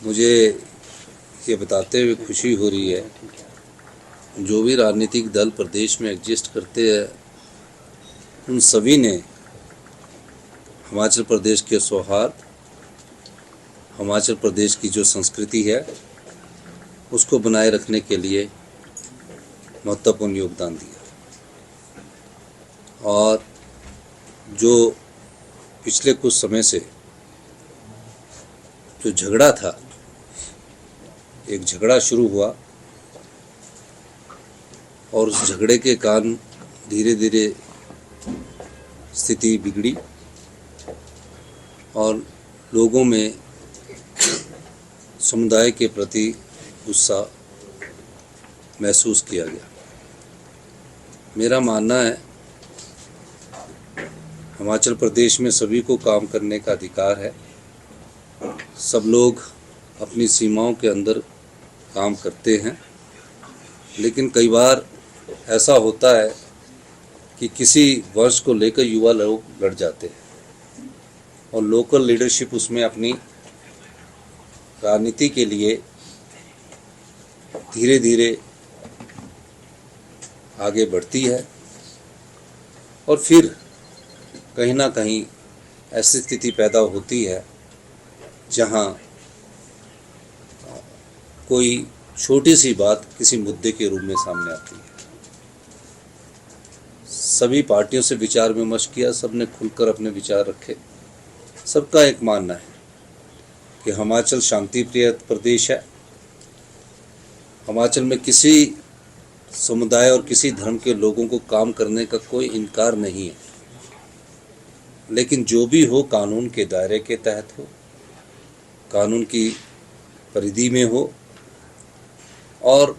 मुझे ये बताते हुए खुशी हो रही है, जो भी राजनीतिक दल प्रदेश में एग्जिस्ट करते हैं उन सभी ने हिमाचल प्रदेश के सौहार्द, हिमाचल प्रदेश की जो संस्कृति है उसको बनाए रखने के लिए महत्वपूर्ण योगदान दिया। और जो पिछले कुछ समय से जो झगड़ा था, एक झगड़ा शुरू हुआ और उस झगड़े के कारण धीरे धीरे स्थिति बिगड़ी और लोगों में समुदाय के प्रति गुस्सा महसूस किया गया। मेरा मानना है हिमाचल प्रदेश में सभी को काम करने का अधिकार है। सब लोग अपनी सीमाओं के अंदर काम करते हैं, लेकिन कई बार ऐसा होता है कि किसी वर्ष को लेकर युवा लोग लड़ जाते हैं और लोकल लीडरशिप उसमें अपनी राजनीति के लिए धीरे धीरे आगे बढ़ती है और फिर कहीं ना कहीं ऐसी स्थिति पैदा होती है जहां कोई छोटी सी बात किसी मुद्दे के रूप में सामने आती है। सभी पार्टियों से विचार विमर्श किया, सबने खुलकर अपने विचार रखे। सबका एक मानना है कि हिमाचल शांति प्रिय प्रदेश है। हिमाचल में किसी समुदाय और किसी धर्म के लोगों को काम करने का कोई इनकार नहीं है, लेकिन जो भी हो कानून के दायरे के तहत हो, कानून की परिधि में हो और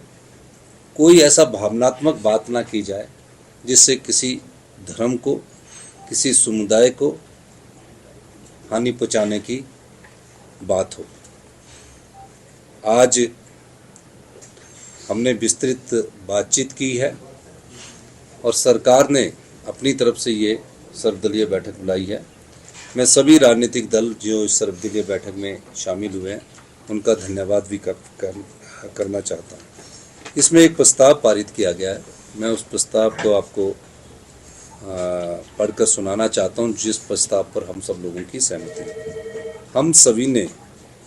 कोई ऐसा भावनात्मक बात ना की जाए जिससे किसी धर्म को, किसी समुदाय को हानि पहुंचाने की बात हो। आज हमने विस्तृत बातचीत की है और सरकार ने अपनी तरफ से ये सर्वदलीय बैठक बुलाई है। मैं सभी राजनीतिक दल जो इस सर्वदलीय बैठक में शामिल हुए हैं उनका धन्यवाद भी करना चाहता हूँ। इसमें एक प्रस्ताव पारित किया गया है, मैं उस प्रस्ताव को आपको पढ़कर सुनाना चाहता हूँ, जिस प्रस्ताव पर हम सब लोगों की सहमति है। हम सभी ने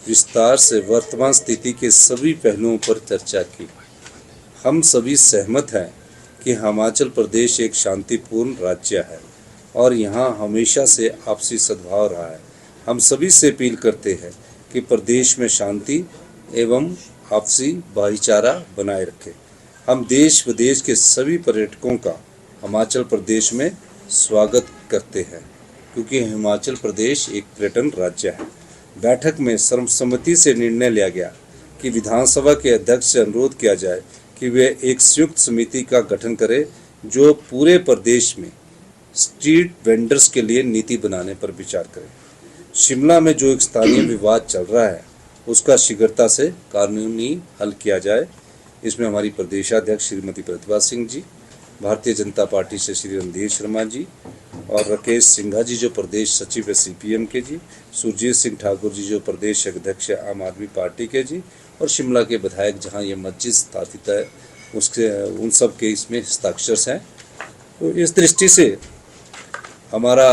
विस्तार से वर्तमान स्थिति के सभी पहलुओं पर चर्चा की। हम सभी सहमत हैं कि हिमाचल प्रदेश एक शांतिपूर्ण राज्य है और यहाँ हमेशा से आपसी सद्भाव रहा है। हम सभी से अपील करते हैं कि प्रदेश में शांति एवं आपसी भाईचारा बनाए रखें। हम देश विदेश के सभी पर्यटकों का हिमाचल प्रदेश में स्वागत करते हैं, क्योंकि हिमाचल प्रदेश एक पर्यटन राज्य है। बैठक में सर्वसम्मति से निर्णय लिया गया कि विधानसभा के अध्यक्ष से अनुरोध किया जाए कि वे एक संयुक्त समिति का गठन करें जो पूरे प्रदेश में स्ट्रीट वेंडर्स के लिए नीति बनाने पर विचार करें। शिमला में जो एक स्थानीय विवाद चल रहा है उसका शीघ्रता से कानूनी हल किया जाए। इसमें हमारी प्रदेशाध्यक्ष श्रीमती प्रतिभा सिंह जी, भारतीय जनता पार्टी से श्री रणधीर शर्मा जी और राकेश सिंघा जी जो प्रदेश सचिव है सीपीएम के जी, सुरजीत सिंह ठाकुर जी जो प्रदेश अध्यक्ष है आम आदमी पार्टी के जी, और शिमला के विधायक जहां ये मस्जिद स्थापित है उसके उन सब के इसमें हस्ताक्षर हैं। तो इस दृष्टि से हमारा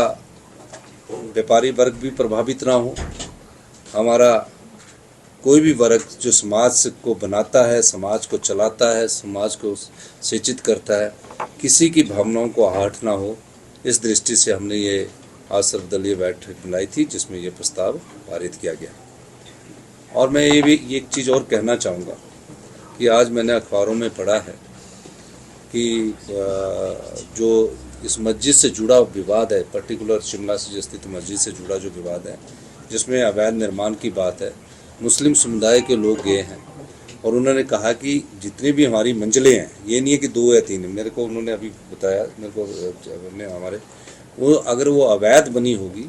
व्यापारी वर्ग भी प्रभावित ना हो, हमारा कोई भी वर्ग जो समाज को बनाता है, समाज को चलाता है, समाज को शिक्षित करता है, किसी की भावनाओं को आहट ना हो, इस दृष्टि से हमने ये आज सर्वदलीय बैठक बुलाई थी जिसमें ये प्रस्ताव पारित किया गया। और मैं ये भी एक चीज़ और कहना चाहूँगा कि आज मैंने अखबारों में पढ़ा है कि जो इस मस्जिद से जुड़ा विवाद है, पर्टिकुलर शिमला से स्थित मस्जिद से जुड़ा जो विवाद है जिसमें अवैध निर्माण की बात है, मुस्लिम समुदाय के लोग गए हैं और उन्होंने कहा कि जितनी भी हमारी मंजिलें हैं, ये नहीं है कि 2 या 3 है, मेरे को उन्होंने अभी बताया, मेरे को हमारे वो अगर वो अवैध बनी होगी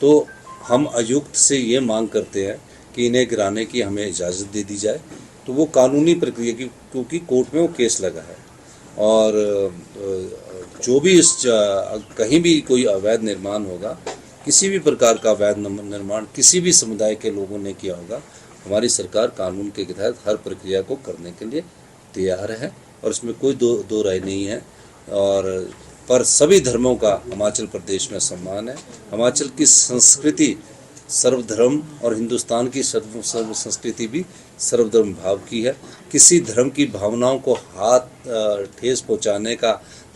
तो हम आयुक्त से ये मांग करते हैं कि इन्हें गिराने की हमें इजाज़त दे दी जाए। तो वो कानूनी प्रक्रिया की, क्योंकि कोर्ट में वो केस लगा है और जो भी इस कहीं भी कोई अवैध निर्माण होगा, किसी भी प्रकार का अवैध निर्माण किसी भी समुदाय के लोगों ने किया होगा, हमारी सरकार कानून के तहत हर प्रक्रिया को करने के लिए तैयार है और इसमें कोई दो राय नहीं है। और पर सभी धर्मों का हिमाचल प्रदेश में सम्मान है। हिमाचल की संस्कृति सर्वधर्म और हिंदुस्तान की सर्व संस्कृति भी सर्वधर्म भाव की है। किसी धर्म की भावनाओं को ठेस पहुंचाने का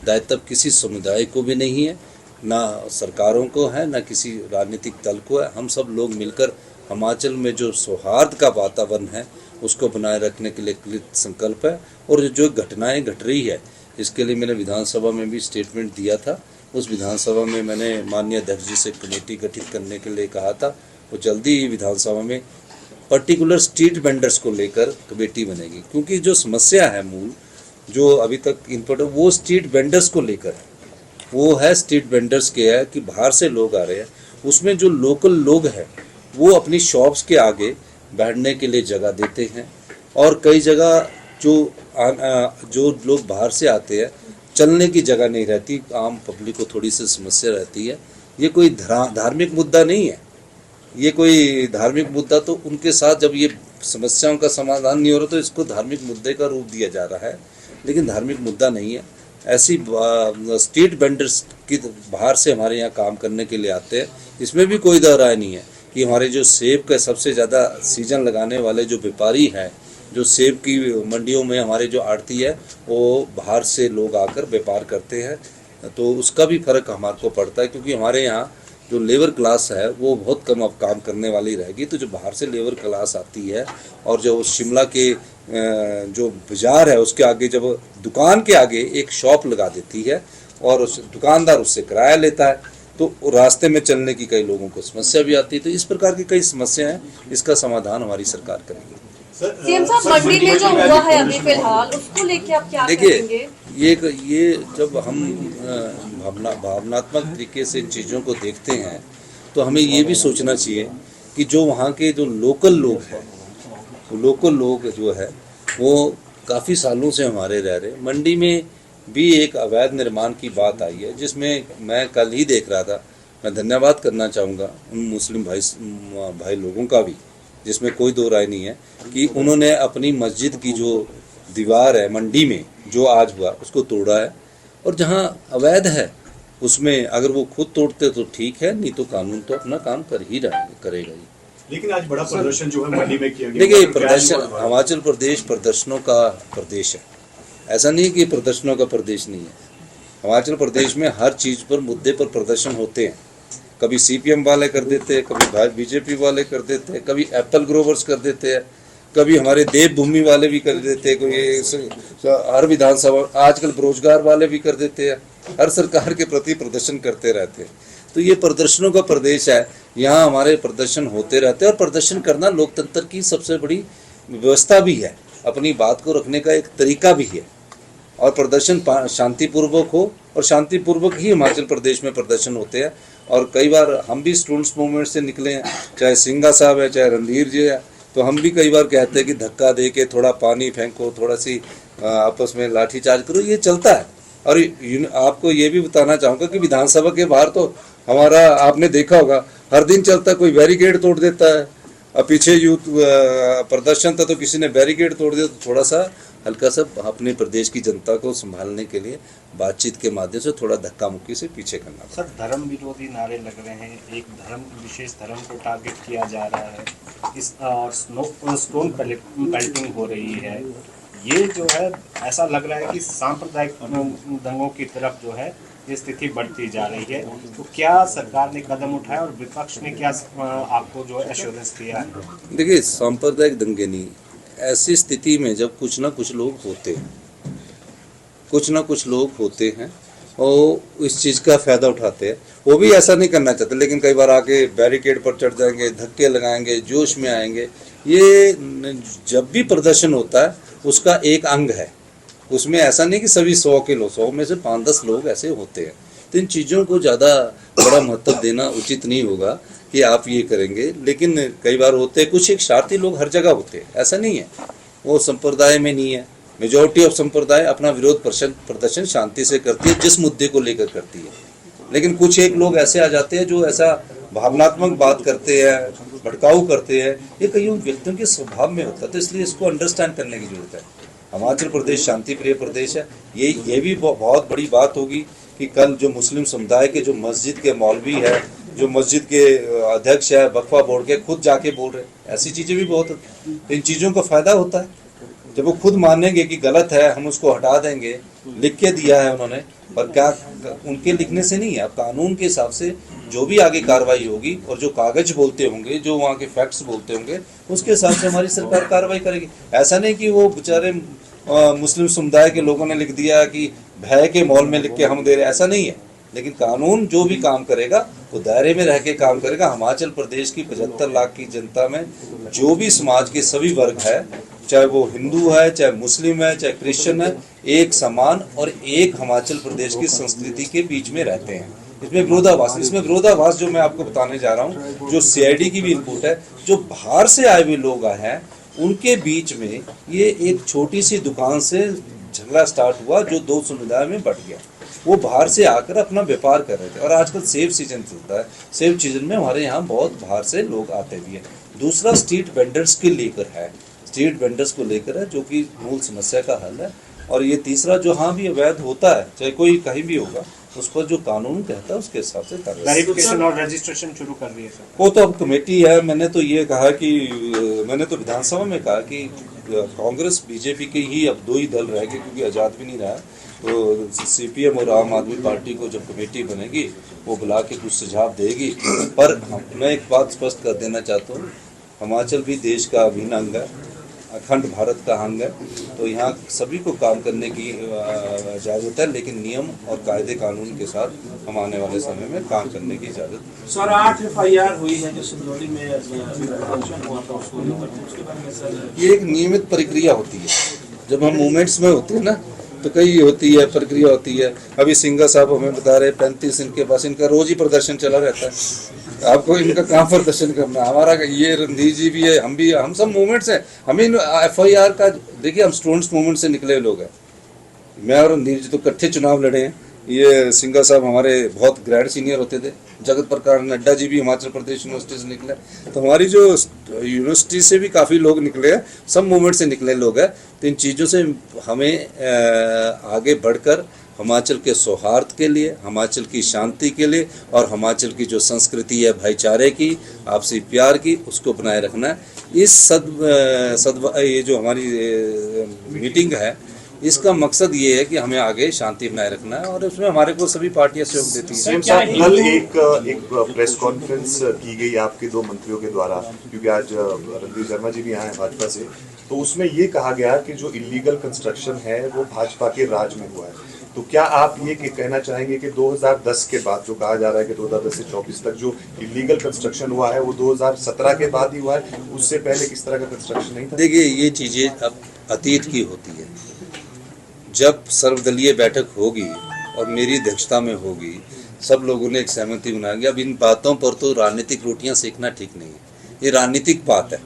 दायित्व किसी समुदाय को भी नहीं है, ना सरकारों को है, ना किसी राजनीतिक दल को है। हम सब लोग मिलकर हिमाचल में जो सौहार्द का वातावरण है उसको बनाए रखने के लिए कृत संकल्प है। और जो घटनाएं घट रही है इसके लिए मैंने विधानसभा में भी स्टेटमेंट दिया था। उस विधानसभा में मैंने माननीय अध्यक्ष जी से कमेटी गठित करने के लिए कहा था। वो जल्दी ही विधानसभा में पर्टिकुलर स्ट्रीट वेंडर्स को लेकर कमेटी बनेगी, क्योंकि जो समस्या है मूल जो अभी तक इनपुट वो स्ट्रीट वेंडर्स को लेकर है। वो है स्ट्रीट वेंडर्स के है कि बाहर से लोग आ रहे हैं, उसमें जो लोकल लोग हैं वो अपनी शॉप्स के आगे बैठने के लिए जगह देते हैं। और कई जगह जो लोग बाहर से आते हैं चलने की जगह नहीं रहती, आम पब्लिक को थोड़ी सी समस्या रहती है। ये कोई धार्मिक मुद्दा नहीं है, ये कोई धार्मिक मुद्दा तो उनके साथ जब ये समस्याओं का समाधान नहीं हो रहा तो इसको धार्मिक मुद्दे का रूप दिया जा रहा है, लेकिन धार्मिक मुद्दा नहीं है। ऐसी स्ट्रीट वेंडर्स की बाहर से हमारे यहाँ काम करने के लिए आते हैं, इसमें भी कोई दो राय नहीं है कि हमारे जो सेब का सबसे ज़्यादा सीजन लगाने वाले जो व्यापारी हैं, जो सेब की मंडियों में हमारे जो आड़ती है वो बाहर से लोग आकर व्यापार करते हैं, तो उसका भी फ़र्क हमारे को पड़ता है। क्योंकि हमारे यहाँ जो लेबर क्लास है वो बहुत कम अब काम करने वाली रहेगी, तो जो बाहर से लेबर क्लास आती है और जो शिमला के जो बाज़ार है उसके आगे जब दुकान के आगे एक शॉप लगा देती है और उस दुकानदार उससे किराया लेता है, तो रास्ते में चलने की कई लोगों को समस्या भी आती है। तो इस प्रकार की कई समस्याएं हैं, इसका समाधान हमारी सरकार करेगी। सीएम साहब, मंडी में जो हुआ है अभी फिलहाल उसको लेके आप क्या कहेंगे? ये जब हम भावनात्मक तरीके से इन चीज़ों को देखते हैं तो हमें ये भी सोचना चाहिए कि जो वहाँ के जो लोकल लोग हैं, लोकल लोग जो है वो काफ़ी सालों से हमारे रह रहे। मंडी में भी एक अवैध निर्माण की बात आई है, जिसमें मैं कल ही देख रहा था। मैं धन्यवाद करना चाहूँगा उन मुस्लिम भाई लोगों का भी, जिसमें कोई दो राय नहीं है कि उन्होंने अपनी मस्जिद की जो दीवार है मंडी में जो आज हुआ उसको तोड़ा है। और जहाँ अवैध है उसमें अगर वो खुद तोड़ते तो ठीक है, नहीं तो कानून तो अपना काम करेगा ही। लेकिन आज बड़ा प्रदर्शन जो है मंडी में किया गया। देखिए, प्रदर्शन हिमाचल प्रदेश प्रदर्शनों का प्रदेश है, ऐसा नहीं कि प्रदर्शनों का प्रदेश नहीं है। हिमाचल प्रदेश में हर चीज़ पर मुद्दे पर प्रदर्शन होते हैं। कभी सीपीएम वाले कर देते हैं, कभी बीजेपी वाले कर देते हैं, कभी एप्पल ग्रोवर्स कर देते हैं, कभी हमारे देवभूमि वाले भी कर देते हैं, कोई हर विधानसभा आजकल बेरोजगार वाले भी कर देते हैं। हर सरकार के प्रति प्रदर्शन करते रहते हैं। तो ये प्रदर्शनों का प्रदेश है, यहाँ हमारे प्रदर्शन होते रहते हैं। और प्रदर्शन करना लोकतंत्र की सबसे बड़ी व्यवस्था भी है, अपनी बात को रखने का एक तरीका भी है। और प्रदर्शन शांतिपूर्वक हो, और शांतिपूर्वक ही हिमाचल प्रदेश में प्रदर्शन होते हैं। और कई बार हम भी स्टूडेंट्स मूवमेंट से निकले हैं, चाहे सिंघा साहब है, चाहे रणधीर जी है, तो हम भी कई बार कहते हैं कि धक्का दे के थोड़ा पानी फेंको, थोड़ा सी आपस में लाठीचार्ज करो, ये चलता है। और आपको ये भी बताना चाहूँगा कि विधानसभा के बाहर तो हमारा आपने देखा होगा हर दिन चलता, कोई बैरिकेड तोड़ देता है। अब पीछे यूथ प्रदर्शन था तो किसी ने बैरिकेड तोड़ दिया। तो थोड़ा सा हल्का सा अपने प्रदेश की जनता को संभालने के लिए बातचीत के माध्यम से थोड़ा धक्का मुक्की से पीछे करना। सर, धर्म विरोधी नारे लग रहे हैं, एक विशेष धर्म को टारगेट किया जा रहा है, इस स्टोन पेल्टिंग हो रही है। ये जो है ऐसा लग रहा है कि सांप्रदायिक दंगों की तरफ जो है ये स्थिति बढ़ती जा रही है। तो क्या सरकार ने कदम उठाया और विपक्ष ने क्या आपको जो है एश्योरेंस दिया है? देखिए, सांप्रदायिक दंगे नहीं, ऐसी स्थिति में जब कुछ ना कुछ लोग होते हैं और इस चीज़ का फ़ायदा उठाते हैं। वो भी ऐसा नहीं करना चाहते, लेकिन कई बार आके बैरिकेड पर चढ़ जाएंगे, धक्के लगाएंगे, जोश में आएंगे। ये जब भी प्रदर्शन होता है उसका एक अंग है, उसमें ऐसा नहीं कि सभी 100 में से 5-10 लोग ऐसे होते हैं। तो इन चीज़ों को ज़्यादा बड़ा महत्व देना उचित नहीं होगा कि आप ये करेंगे। लेकिन कई बार होते हैं, कुछ एक शार्ती लोग हर जगह होते हैं, ऐसा नहीं है। वो संप्रदाय में नहीं है, मेजॉरिटी ऑफ संप्रदाय अपना विरोध प्रदर्शन शांति से करती है, जिस मुद्दे को लेकर करती है। लेकिन कुछ एक लोग ऐसे आ जाते हैं जो ऐसा भावनात्मक बात करते हैं, भड़काऊ करते हैं, ये कई उन व्यक्तियों के स्वभाव में होता है। तो इसलिए इसको अंडरस्टैंड करने की जरूरत है। हिमाचल प्रदेश शांति प्रिय प्रदेश है। ये भी बहुत बड़ी बात होगी कि कल जो मुस्लिम समुदाय के जो मस्जिद के मौलवी है, जो मस्जिद के अध्यक्ष है, वक्फा बोर्ड के, खुद जाके बोल रहे हैं, ऐसी चीज़ें भी बहुत होती हैं। तो इन चीज़ों का फ़ायदा होता है जब वो खुद मानेंगे कि गलत है, हम उसको हटा देंगे। लिख के दिया है उन्होंने, पर क्या उनके लिखने से नहीं है, अब कानून के हिसाब से जो भी आगे कार्रवाई होगी और जो कागज बोलते होंगे, जो वहाँ के फैक्ट्स बोलते होंगे, उसके हिसाब से हमारी सरकार कार्रवाई करेगी। ऐसा नहीं कि वो बेचारे मुस्लिम समुदाय के लोगों ने लिख दिया कि भय के मॉल में लिख के हम दे रहे, ऐसा नहीं है। लेकिन कानून जो भी काम करेगा वो दायरे में रह के काम करेगा। हिमाचल प्रदेश की 75 लाख की जनता में जो भी समाज के सभी वर्ग है, चाहे वो हिंदू है, चाहे मुस्लिम है, चाहे क्रिश्चियन है, एक समान और एक हिमाचल प्रदेश की संस्कृति के बीच में रहते हैं। इसमें विरोधाभास जो मैं आपको बताने जा रहा हूँ, जो सीआईडी की भी इनपुट है, जो बाहर से आए हुए लोग आए हैं, उनके बीच में ये एक छोटी सी दुकान से झगड़ा स्टार्ट हुआ जो दो समुदाय में बट गया। वो बाहर से आकर अपना व्यापार कर रहे थे और आजकल सेब सीजन चलता है। सेब सीजन में हमारे यहाँ बहुत बाहर से लोग आते भी हैं। दूसरा स्ट्रीट वेंडर्स के लेकर है, स्ट्रीट वेंडर्स को लेकर है, जो कि मूल समस्या का हल है। और ये तीसरा जो हाँ भी अवैध होता है, चाहे कोई कहीं भी होगा, उस पर जो कानून कहता है उसके हिसाब से वेरिफिकेशन और रजिस्ट्रेशन शुरू कर रही है सर। वो तो अब कमेटी है। मैंने तो ये कहा कि मैंने तो विधानसभा में कहा कि कांग्रेस बीजेपी के ही अब दो ही दल रह गए, क्योंकि आज़ाद भी नहीं रहा। तो सीपीएम और आम आदमी पार्टी को जब कमेटी बनेगी वो बुला के कुछ सुझाव देगी। पर मैं एक बात स्पष्ट कर देना चाहता हूँ, हिमाचल भी देश का अभिन्न अंग है, अखंड भारत का अंग है। तो यहाँ सभी को काम करने की इजाज़त है, लेकिन नियम और कायदे कानून के साथ हम आने वाले समय में काम करने की इजाज़त। सर 8 FIR हुई है जो सिंदौली में फंक्शन हुआ था, उसके बारे में सर ये एक नियमित प्रक्रिया होती है। जब हम मूवमेंट्स में होते हैं ना, तो कई होती है, प्रक्रिया होती है। अभी सिंघा साहब हमें बता रहे 35 इनके पास, इनका रोज ही प्रदर्शन चला रहता है। आपको इनका कहाँ प्रदर्शन करना, हमारा ये रणधीर जी भी है, हम भी, हम सब मूवमेंट्स हैं। हमें FIR का देखिए, हम स्टूडेंट्स मूवमेंट से निकले लोग हैं। मैं और रणधीर जी तो इकट्ठे चुनाव लड़े हैं। ये सिंघा साहब हमारे बहुत ग्रैंड सीनियर होते थे। जगत प्रकाश नड्डा जी भी हिमाचल प्रदेश यूनिवर्सिटी से निकले। तो हमारी जो यूनिवर्सिटी से भी काफ़ी लोग निकले हैं, सब मूवमेंट से निकले लोग हैं। तो इन चीज़ों से हमें आगे बढ़कर हिमाचल के सौहार्द के लिए, हिमाचल की शांति के लिए और हिमाचल की जो संस्कृति है भाईचारे की, आपसी प्यार की, उसको बनाए रखना है। इस ये जो हमारी मीटिंग है, इसका मकसद ये है कि हमें आगे शांति बनाए रखना है और उसमें हमारे को सभी पार्टियां सहयोग देती हैं। सीएम साहब, कल एक प्रेस कॉन्फ्रेंस की गई आपके दो मंत्रियों के द्वारा, क्योंकि आज रणधीर शर्मा जी भी आए हैं भाजपा से, तो उसमें ये कहा गया कि जो इलीगल कंस्ट्रक्शन है वो भाजपा के राज में हुआ है। तो क्या आप ये कहना चाहेंगे कि 2010 के बाद, जो कहा जा रहा है कि 2010 से 24 तक जो इलीगल कंस्ट्रक्शन हुआ है वो 2017 के बाद ही हुआ है, उससे पहले किस तरह का कंस्ट्रक्शन नहीं था? देखिए, ये चीज़ें अब अतीत की होती है। जब सर्वदलीय बैठक होगी और मेरी अध्यक्षता में होगी, सब लोगों ने एक सहमति बनाएंगे। अब इन बातों पर तो राजनीतिक रोटियां सेकना ठीक नहीं है। ये राजनीतिक बात है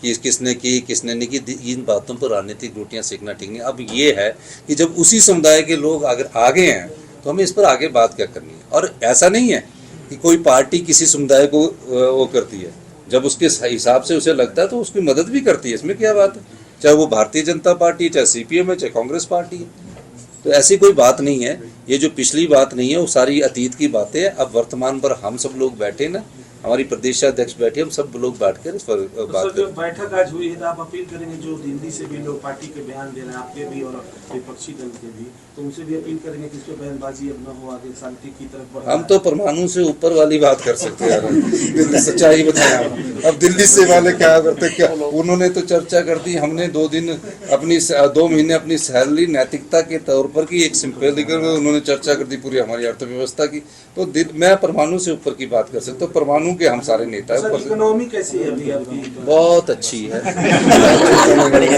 कि किसने की किसने नहीं की, इन बातों पर राजनीतिक रोटियां सेकना ठीक नहीं। अब ये है कि जब उसी समुदाय के लोग अगर आगे हैं तो हमें इस पर आगे बात क्या करनी है। और ऐसा नहीं है कि कोई पार्टी किसी समुदाय को वो करती है, जब उसके हिसाब से उसे लगता है तो उसकी मदद भी करती है। इसमें क्या बात है, चाहे वो भारतीय जनता पार्टी, चाहे सीपीएम है, चाहे कांग्रेस पार्टी है। तो ऐसी कोई बात नहीं है। ये जो पिछली बात नहीं है वो सारी अतीत की बातें हैं। अब वर्तमान पर हम सब लोग बैठे ना, हमारी प्रदेशाध्यक्ष बैठे, हम सब लोग बैठकर इस पर बात करें। जो बैठक आज हुई है तो आप अपील करेंगे, जो दिल्ली से भी लोग पार्टी के बयान दे रहे हैं, आपके भी और विपक्षी दल के भी, तो उनसे भी अपील करेंगे कि इस पर बयानबाजी अब न हो, आगे शांति की तरफ। हम तो परमाणु से ऊपर वाली बात कर सकते हैं। दिल्ली सच्चाई बताया, अब दिल्ली से वाले क्या करते, क्या उन्होंने तो चर्चा कर दी। हमने 2 दिन अपनी 2 महीने अपनी सैलरी नैतिकता के तौर पर की, एक सिंपल लेकर उन्होंने चर्चा कर दी पूरी हमारी अर्थव्यवस्था की। तो मैं परमाणु से ऊपर की बात कर सकता हूँ। परमाणु के हम सारे नेता हैं। इकोनॉमी कैसी है अभी आपकी? बहुत अच्छी है,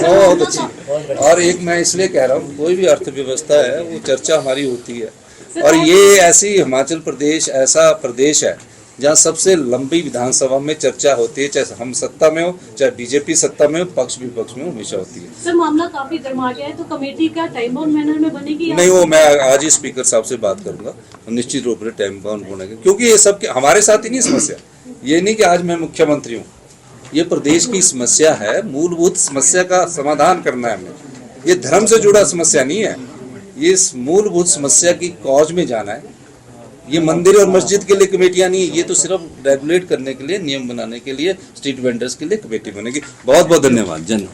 बहुत अच्छी। और एक मैं इसलिए कह रहा हूँ, कोई भी अर्थव्यवस्था है वो चर्चा हमारी होती है। और ये ऐसी हिमाचल प्रदेश ऐसा प्रदेश है जहाँ सबसे लंबी विधानसभा में चर्चा होती है, चाहे हम सत्ता में हो, चाहे बीजेपी सत्ता में हो, पक्ष विपक्ष में हमेशा होती है। सर, मामला काफी गर्मा गया है, तो कमेटी क्या टाइम बाउंड मैनर में बनेगी? नहीं, वो मैं आज ही स्पीकर साहब से बात करूंगा, निश्चित रूप से टाइम बाउंड होने, क्योंकि ये सब हमारे साथ ही नहीं समस्या। ये नहीं कि आज मैं मुख्यमंत्री हूँ, ये प्रदेश की समस्या है, मूलभूत समस्या का समाधान करना है हमें। ये धर्म से जुड़ा समस्या नहीं है, ये इस मूलभूत समस्या की कॉज में जाना है। ये मंदिर और मस्जिद के लिए कमेटियां नहीं है, ये तो सिर्फ रेगुलेट करने के लिए, नियम बनाने के लिए, स्ट्रीट वेंडर्स के लिए कमेटी बनेगी। बहुत बहुत धन्यवाद। जन